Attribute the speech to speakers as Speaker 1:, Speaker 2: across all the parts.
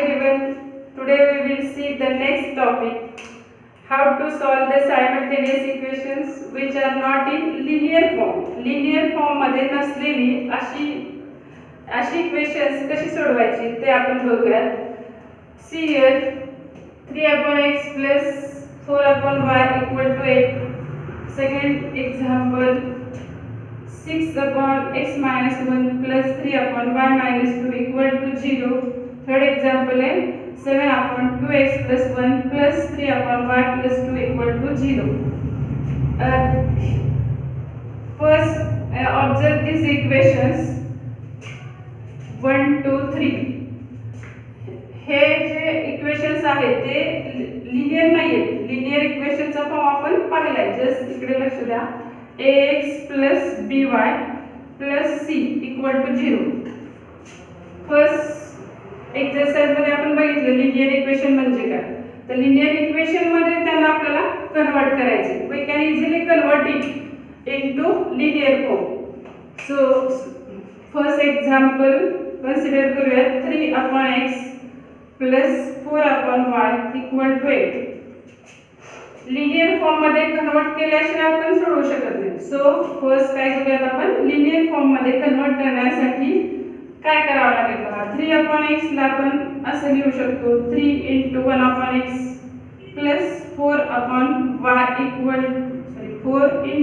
Speaker 1: everyone, today we will see the next topic, how to solve the simultaneous equations which are not in linear form. Linear form मध्ये नसलेली अशी equations कशी सोडवायची ते आपण बघूयात. See here 3/x plus 4/y equal to 8. Second example 6/x minus 1 plus 3/y minus 2 equal to 0. Third example है 7/2x plus 1 plus 3/y plus 2 equal to 0. First observe these equations 1, 2, 3. हे जे इक्वेशन्स आहेत ते लिनियर नाही आहेत. Linear इक्वेशनचा form आपण पाहिलाय. Just इकडे लक्ष द्या. ax plus by plus c equal to 0. First exercise मध्ये आपण बघितलं लिनियर इक्वेशन म्हणजे काय. तर लिनियर इक्वेशन मध्ये त्यांना आपल्याला कन्वर्ट करायचे. We can easily convert it into linear form. So first example consider करूया 3/x plus 4/y equal to 8. Linear form मध्ये कन्वर्ट केल्याशिवाय आपण सोडवू शकत नाही. सो फर्स्ट काय करूयात आपण लिनियर फॉर्म मध्ये कन्वर्ट करण्यासाठी काय करावं लागेल बघा. 3/x ला आपण असं लिहू शकतो 3 × 1/x plus 4/y equal 4 ×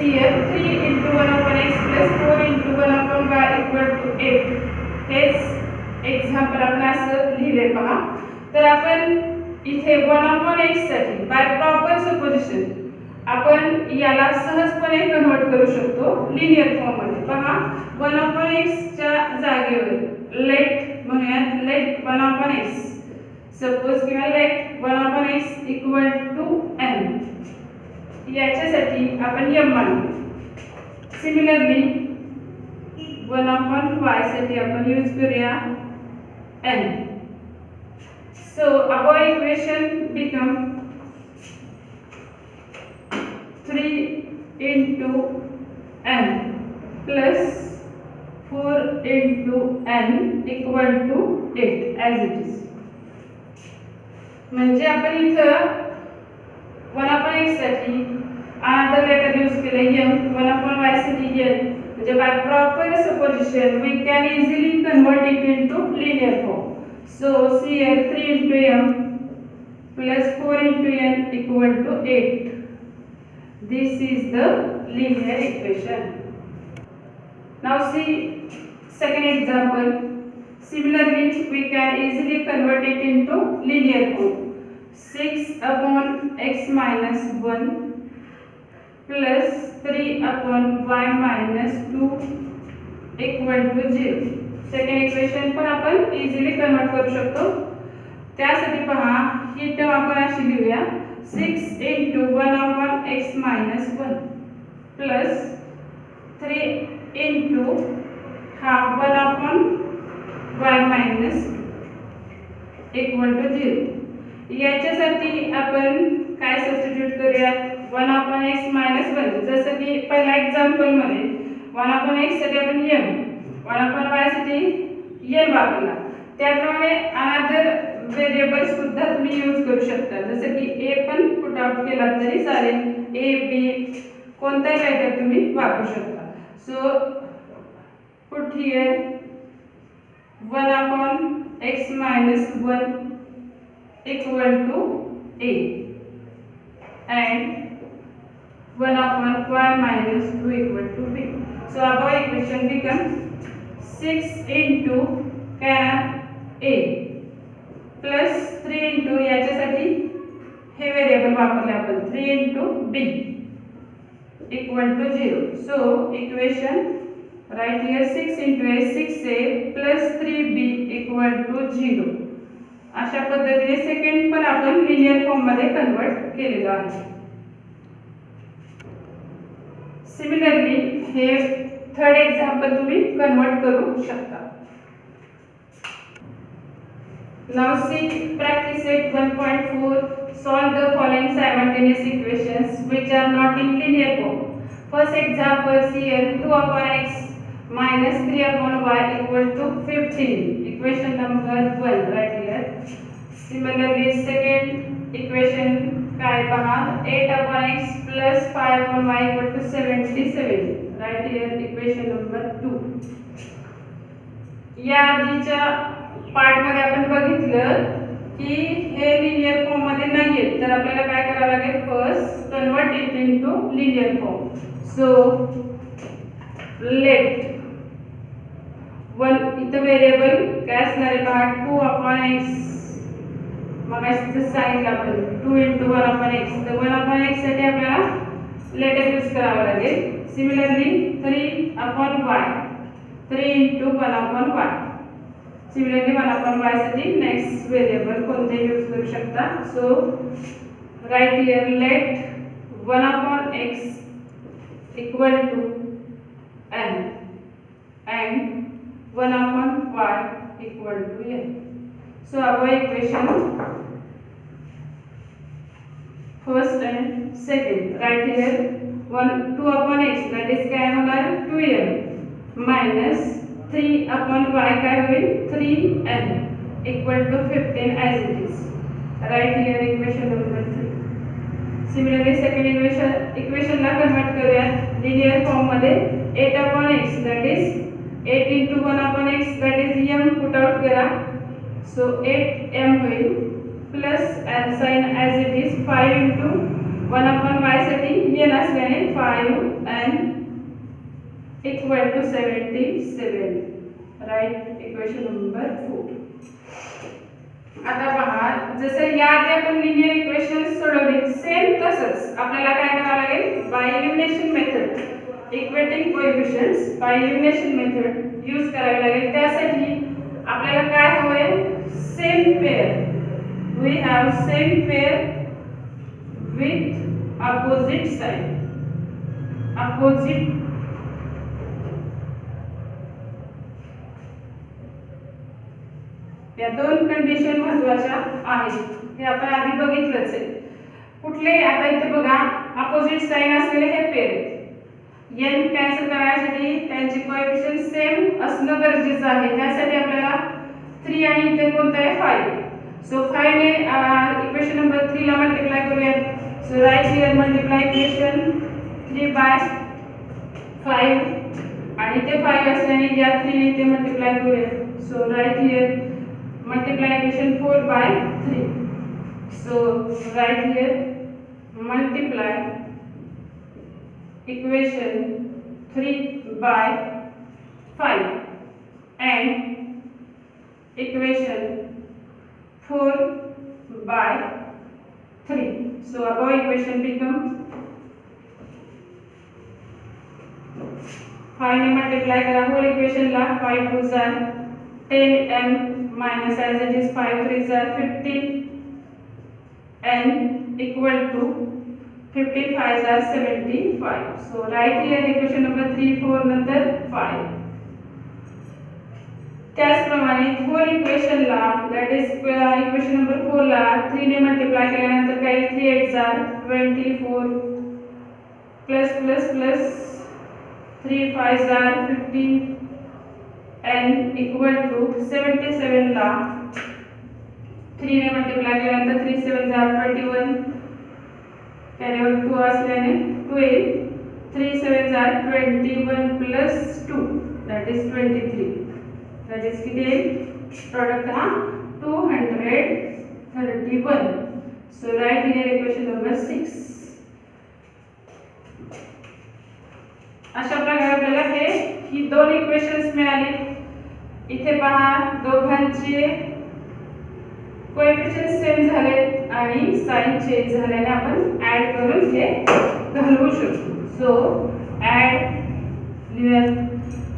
Speaker 1: here 3 × 1/x plus 4 × 1/y equal to 8. हेच एक्झाम्पल आपण असं लिहिले पहा. तर आपण इथे 1/x साठी बाय प्रॉपर सपोजिशन आपण याला सहजपणे कन्वर्ट करू शकतो लिनियर फॉर्म मध्ये. पहा 1/x च्या जागेवर लेट म्हणूयात लेट 1/x सपोज किंवा let 1/x equal to m. याच्यासाठी आपण m मानू. सिमिलरली 1/y साठी आपण यूज करूया n. So our equation become 3 × m plus 4 × n equal to 8 as it is. म्हणजे आपण इथं 1/x साठी अनदर लेटर यूज केले m. 1/y साठी n. म्हणजे by proper supposition we can easily convert it into linear form. So see here 3 × m plus 4 × n equal to 8. This is the linear equation. Now see second example. Similarly we can easily convert it into linear form. 6/x minus 1 plus 3/y minus 2 equal to 0. Second equation पण आपण easily convert करू शकतो. त्यासाठी पहा ही term आपण अशी लिहूया 6 × 1/x minus 1 plus 3 × हा 1/y minus equal to 0. याच्यासाठी आपण काय सबस्टिट्यूट करूया 1/x minus 1. जसं की पहिल्या एक्झाम्पल मध्ये 1/x साठी आपण m 1/y साठी n वापरला. त्याप्रमाणे अनदर व्हेरिएबल सुद्धा तुम्ही यूज करू शकता. जसं की a पण पुट आउट केला तरी चालेल. a b कोणताही लेटर तुम्ही वापरू शकता. So put here 1/x minus 1 equal to a and 1/y minus 2 equal to b. So our equation becomes 6 × a plus 3 × याच्यासाठी हे व्हेरिएबल वापरले आपण 3 × b equal to 0. So equation right here 6 × a 6a plus 3b equal to 0. अशा पद्धतीने second पण आपण linear form मध्ये convert केलेलं आहे. सिमिलरली हे थर्ड एक्झाम्पल तुम्ही कन्वर्ट करू शकता. Now see practice at 1.4 solve the following simultaneous equations which are not in linear form. First example here 2 upon x minus 3 upon y equal to 15. Equation number 1 right here. Similarly second equation काय पहा 8 upon x plus 5 upon y equal to 77. Right here equation number 2. या आधीच्या part मध्ये आपण बघितलं की हे linear form मध्ये नाहीये तर आपल्याला काय करावं लागेल first convert it into linear form. So let one इथं व्हेरिएबल काय असणार आहे पहा 2 upon x मग असं सांगितलं आपण 2 into 1 upon x तर 1 upon x साठी आपल्याला लेटर यूज करावं लागेल. Similarly 3 upon y 3 into 1 upon y. Similarly 1 upon y साठी नेक्स्ट व्हेरिएबल कोणते यूज करू शकता. So right here let 1 upon x equal to n and 1 upon y equal to n. So our equation first and second right here 2 upon x that is काय होणार 2n minus 3 upon y काय होईल 3n equal to 15 as it is. Right here equation number 3. Similarly second equation ला convert करूया linear form मध्ये 8 upon x that is 8 into 1 upon x that is m put out करा. So 8m होईल plus and sign as it is 5 into 1 upon y साठी n असल्याने 5 and equal to 77. Right equation number 4. आता पहा जसं या आधी आपण लिनियर इक्वेशन्स सोडवली सेम तसंच आपल्याला काय करावं लागेल by elimination method equating coefficients by elimination method use करावी लागेल. त्यासाठी आपल्याला काय हवंय same pair we have same pair with opposite sign opposite या दोन कंडिशन महत्त्वाच्या आहेत हे आपण आधी बघितलंच आहे. कुठले आता इथे बघा अपोजिट साइन असलेले हे पेअर n कॅन्सल करण्यासाठी त्यांचे कोएफिशियंट सेम असणं गरजेचं आहे. त्यासाठी आपल्याला 3 आणि इथे कोणतं आहे 5. सो 5 ने इक्वेशन नंबर 3 ला मल्टिप्लाय करूया. So right here multiply equation 3 by 5 आणि इथे 5 असल्याने या 3 ने इथे मल्टिप्लाय करूया. So right here multiply equation 4 by 3. So right here multiply equation 3 by 5 and equation 4 by 3. So above equation becomes 5 ने multiply करा whole equation ला 5 2s are 10m minus as it is 5 3s are 15 and equal to 15 5s are 75. So right here equation number 3 4 नंतर 5. त्याचप्रमाणे 4 equation ला that is equation number 4 ला 3 ने multiply केल्यानंतर काय 3 8s are 24 plus plus plus 3 5s are 15 and equal to 77 ला 3 ने multiply केल्यानंतर 3 7s are 21 कॅरीवर 2 असल्याने 2 येईल 3 7s are 21 plus 2 that is 23. that is किती येईल प्रोडक्ट हा 231. so right here equation number 6. अशा प्रकारे आपल्याला हे ही दोन इक्वेशन्स मिळाली. इथे पहा दोघांचे कोएफिशियंट सेम झाले आणि साइन चेंज झाल्याने आपण ऍड करून हे घालवू शकतो. So add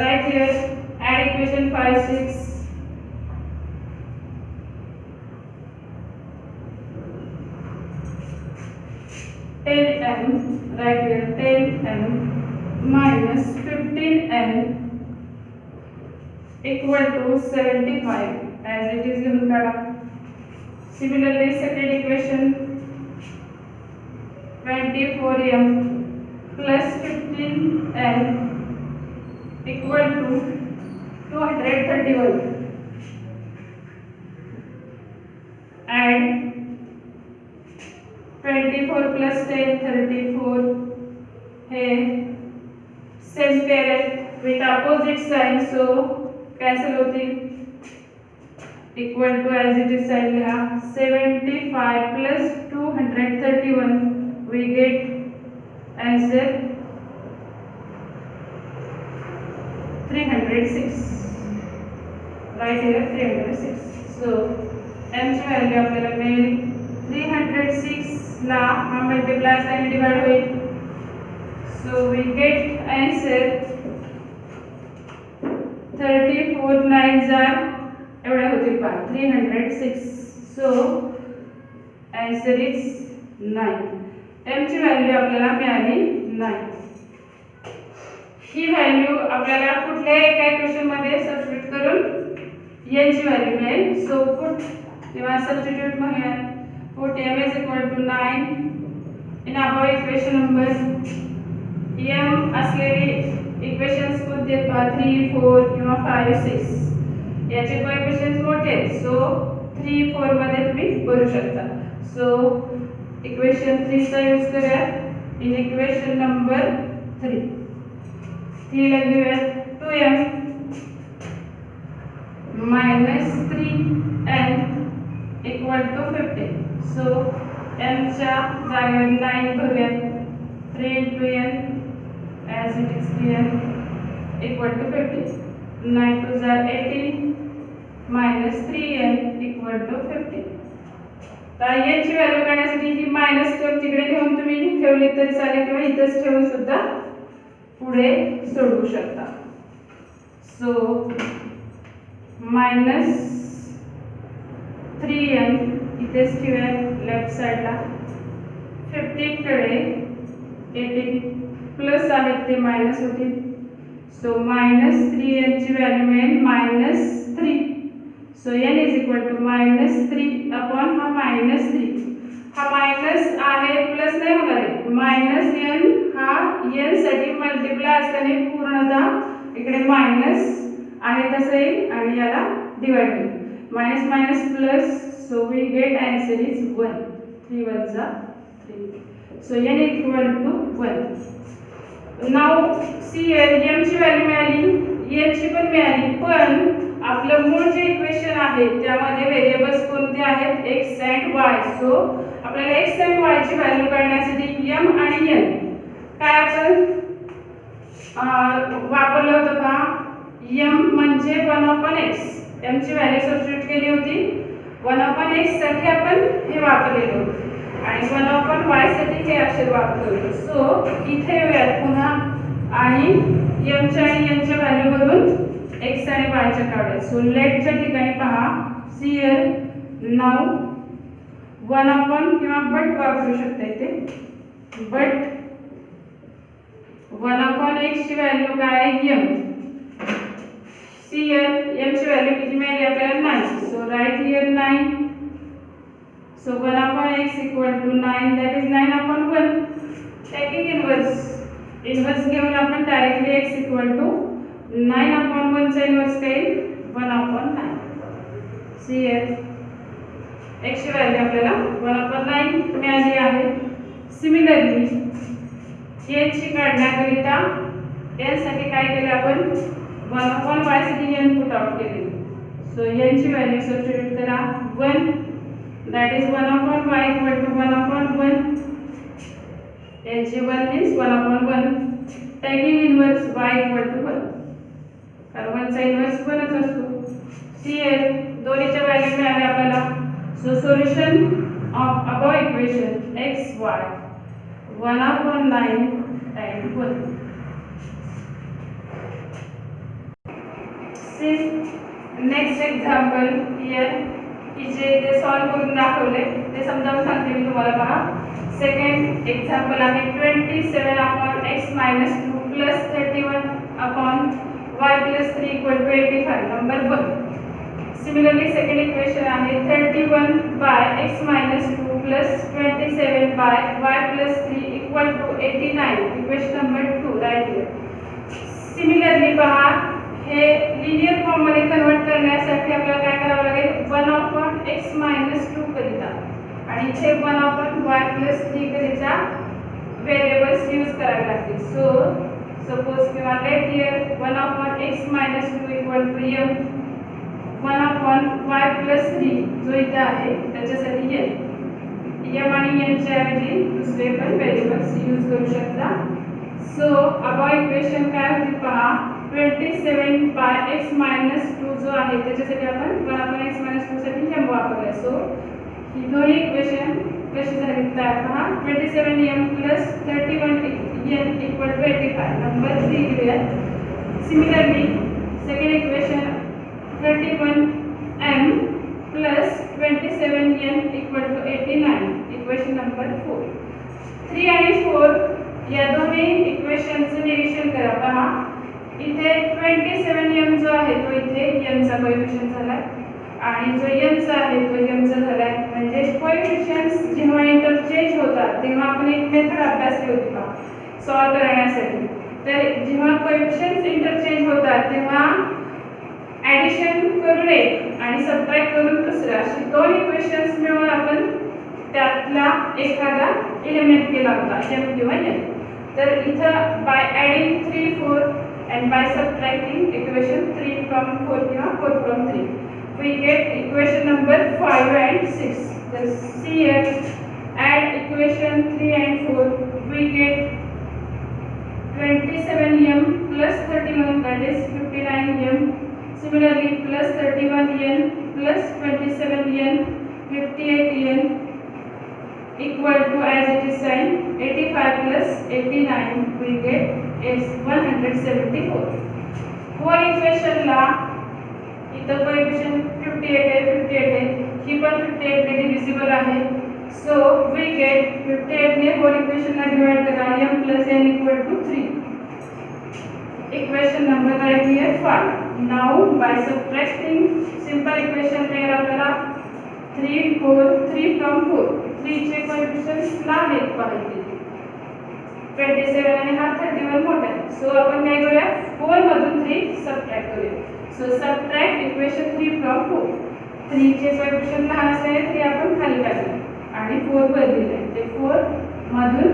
Speaker 1: right here add equation 5 6 10m right here 10m minus 15n equal to 75 as it is given. Similarly second equation 24m plus 15n equal to 231. Add 24 plus 10 34 है same pair है with opposite sign, so cancel होती, equal to as it is sign लिहा 75 plus 231 we get answer 306. right here 306. so m ची value आपल्याला मिळेल 306 ला हा multiply sign divide होईल, so we get answer 34 9s are एवढे होतील पहा 306. so answer is 9. m ची व्हॅल्यू आपल्याला मिळाली 9. ही व्हॅल्यू आपल्याला कुठल्याही एका इक्वेशन मध्ये सबस्टिट्यूट करून n ची व्हॅल्यू मिळेल. सो पुट किंवा सबस्टिट्यूट म्हणूया, put m is equal to 9 in our equation number. m असलेली इक्वेशन्स कोणते पहा 3 4 किंवा 5 6. याचे कोएफिशियंट्स मोठे आहेत, सो 3 4 मध्ये तुम्ही करू शकता. सो इक्वेशन 3 चा यूज करूया इन इक्वेशन नंबर 3. 3 ला घेऊया 2m minus 3n equal to 50. so m च्या जागेवर 9 भरूया, 3 into n as it is 3n equal to 50. 9 2s are 18 minus 3n equal to 50. तर n ची व्हॅल्यू काढण्यासाठी ही मायनस टर्म तिकडे घेऊन तुम्ही ठेवली तरी चालेल किंवा इथेच ठेवून सुद्धा पुढे सोडवू शकता. सो मायनस 3n इथेच ठेवूया लेफ्ट साइडला, 15 कडे 18 प्लस आहेत ते मायनस होतील. सो मायनस 3n ची व्हॅल्यू मिळेल minus 3. So n is equal to minus 3 upon हा मायनस 3. हा मायनस आहे प्लस नाही होणार आहे, मायनस n हा n साठी मल्टिप्लाय असल्याने पूर्णतः इकडे मायनस आहे तसं येईल आणि याला डिवाइड होईल. Minus minus plus, so we get answer is 1. 3 1s are 3. So n equal to 1. Now see m ची व्हॅल्यू मिळाली, n ची पण मिळाली, पण आपलं मूळ जे इक्वेशन आहे त्यामध्ये व्हेरिएबल्स कोणते आहेत x and y. सो आपल्याला x and y ची व्हॅल्यू काढण्यासाठी m आणि n काय आपण वापरलं होतं पहा, m म्हणजे 1/x. m ची व्हॅल्यू सबस्टिट्यूट केली होती, 1/x साठी आपण हे वापरलेलं होतं आणि 1/y साठी हे अक्षर वापरलं होतं. सो इथे येऊयात पुन्हा आणि m च्या आणि n च्या व्हॅल्यू भरून x आणि y च्या काढूया. सो लेटच्या ठिकाणी पहा हियर नाउ 1 किंवा बट वापरू शकता इथे. बट 1/x ची व्हॅल्यू काय आहे m. हियर m ची व्हॅल्यू किती मिळाली आपल्याला 9. So right here 9. So 1/x equal to 9, that is 9/1. Taking inverse घेऊन आपण डायरेक्टली x equal to 9/1 चा इनवर्स काय 1/9. सी हियर x ची व्हॅल्यू आपल्याला 1/9 मिळाली आहे. सिमिलरली n ची काढण्याकरिता n साठी काय केलं आपण 1/y साठी n पुट आउट केले. सो n ची व्हॅल्यू सबस्टिट्यूट करा 1, that is 1/y equal to 1/1. n ची 1 means 1/1. taking inverse y equal to 1, कारण 1 चा इनवर्स 1 च असतो. हियर दोन्हीच्या व्हॅल्यू मिळाल्या आपल्याला. So solution of above equation x y 1/9 and 1. Next example here की जे ते सॉल्व करून दाखवले ते समजावून सांगते मी तुम्हाला. पहा सेकंड एक्झाम्पल आहे 27/x - 2 + 31/y + 3 = 25. Number 1. Similarly second equation आहे 31/x - 2 plus 27 by y plus 3 equal to 89. Equation number 2 right here. Similarly पहा हे लिनियर फॉर्म मध्ये कन्वर्ट करण्यासाठी आपल्याला काय करावं लागेल 1/x minus 2 करिता आणि इथे 1/y plus 3 करिता व्हेरिएबल्स यूज करावे लागतील. सो सपोज किंवा late here 1/x minus 2 equal to m 1/y plus 3 जो इथे आहे त्याच्यासाठी n आणि n च्या ऐवजी दुसरे पण व्हेरिएबल्स यूज करू शकता. सो अबव इक्वेशन काय होईल पहा 27 by x minus 2 जो आहे त्याच्यासाठी आपण 1/x minus 2 साठी m वापरला. सो ही दोन्ही इक्वेशन कशी झाली तर पहा 27m plus 31n equal to 85 number 3 लिहूया. Similarly second equation 31m plus 27n equal to 89 equation number 4. 3 आणि 4 या दोन्ही इक्वेशनचं निरीक्षण करा. पहा इथे 27m जो आहे तो इथे n चा कोएफिशियंट झाला आणि जो n चा आहे तो m चा झाला. म्हणजे कोएफिशियंट्स जेव्हा इंटरचेंज होतात तेव्हा आपण एक मेथड अभ्यासली होती पहा सॉल्व करण्यासाठी. तर जेव्हा कोएफिशियंट्स इंटरचेंज होतात तेव्हा ॲडिशन करून एक आणि सबट्रॅक्ट करून दुसरा अशी दोन इक्वेशन्स मिळून आपण त्यातला एखादा एलिमिनेट केला होता m किंवा n. तर इथं bye adding 3 4 and by subtracting equation 3 from 4 किंवा 4 from 3 we get equation number 5 and 6. Then see here add equation 3 and 4 we get 27m plus 31 that is 59m. Similarly plus 31n plus 27n 58n equal to as it is sign 85 plus 89 we get is 174. 4 equation ला इथं coefficient 58 आहे ही पण 58 ने divisible आहे. So we gate 58 ने 4 equation ला divide करा m plus n equal to 3. Equation number right here 5. Now by subtracting simple equation मिळेल आपल्याला 3 4 3 from 4 3 चे कोएफिशियंट्स लहान आहेत पाहिजे 27 आणि हा 31 मोठा आहे. सो आपण काय करूया 4 मधून 3 सबट्रॅक्ट करूया. सो सबट्रॅक्ट इक्वेशन 3 from 4 3 चे कोएफिशियंट लहान असल्याने 3 आपण खाली टाकले आणि 4 वर लिहिले ते 4 मधून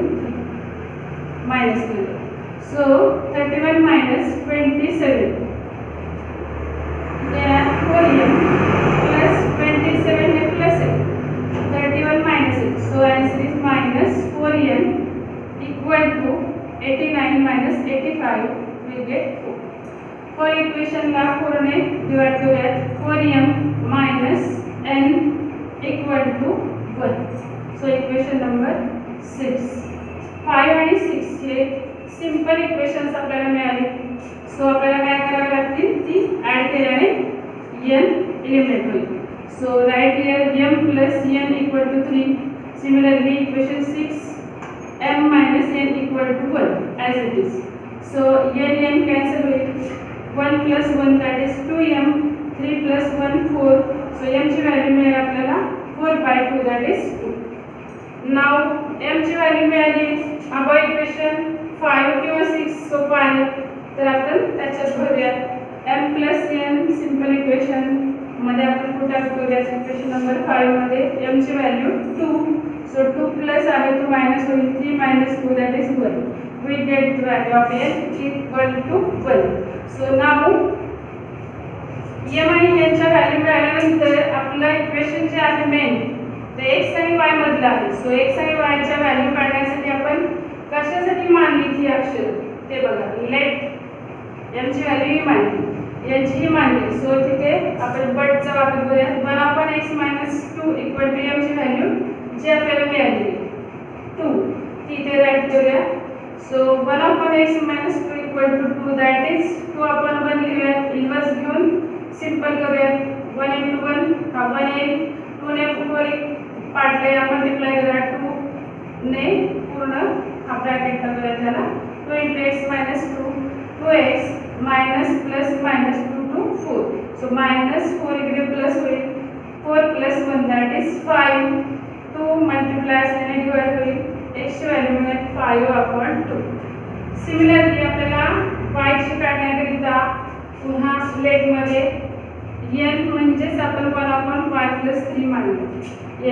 Speaker 1: मायनस केले. सो 31 minus 27 या 4m plus 27 हे प्लस आहे 31 minus it. So answer is minus 4n equal to 89 minus 85 we get 4. For equation ला 4 ने डिवाइड करूयात 4m minus n equal to 1. So equation number 6. 5 आणि 6 हे सिंपल इक्वेशन्स आपल्याला मिळाली. सो आपल्याला काय करावे लागतील ती ऍड केल्याने n एलिमिनेट होईल. So write here m plus n equal to 3. Similarly equation 6 m minus n equal to 1 as it is. So n cancel with 1 plus 1 that is 2m 3 plus 1 4. So m ची value मिळेल आपल्याला 4/2 that is 2. Now m ची value मिळाली. Above equation 5 किंवा 6 सोपं आहे तर आपण त्याच्यात भरूया m plus n simple equation मध्ये आपण पुट करूया. इक्वेशन नंबर 5 मध्ये m ची व्हॅल्यू 2. सो 2 प्लस आहे तो मायनस होईल 3 minus 2 that is 1. We get the value of n equal to 1. So now m आणि n च्या व्हॅल्यू मिळाल्यानंतर आपलं इक्वेशन जे आहे मेन ते x आणि y मधलं आहे. सो x आणि y च्या व्हॅल्यू काढण्यासाठी आपण कशासाठी मानली ती अक्षर ते बघा. लेट m ची व्हॅल्यू ही मानली यांची ही मानली. सो तिथे आपण बटचा वापर करूया 1/x minus 2 equal to m ची व्हॅल्यू जी आपल्याला मिळाली 2 ती इथे राईट करूया. So 1/x minus 2 equal to 2 that is 2 आपण 1 लिहूया. इन्व्हर्स घेऊन सिंपल करूया 1 into 1 हा 1 येईल 2 ने 4 पार्टला या मल्टिप्लाय करा 2 ने पूर्ण हा ब्रॅकेट करूया त्याला 2 into x minus 2 2x minus plus minus 2 to 4. So minus 4 इकडे प्लस होईल 4 plus 1 that is 5 2 मल्टिप्लाय असल्याने डिवाइड होईल, x ची व्हॅल्यू मिळेल 5/2. सिमिलरली आपल्याला y ची काढण्याकरिता पुन्हा लेटमध्ये n म्हणजेच आपण 1/y+3 मानले.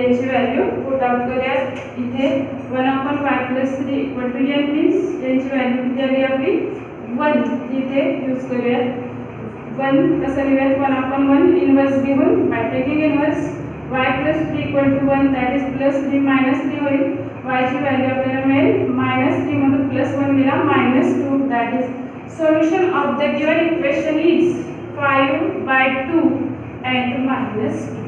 Speaker 1: n ची व्हॅल्यू पुट आउट करूया. इथे 1/y+3 n मीन्स n ची व्हॅल्यू किती आली आपली 1. इथे यूज करूया 1. कसं लिहूयात 1/1 इनवर्स घेऊन by taking inverse y+3 1 that is +3 -3 होईल. y ची व्हॅल्यू आपल्याला मिळेल -3 मधून +1 गेला -2 that is solution of the given equation is 5/2 and -2.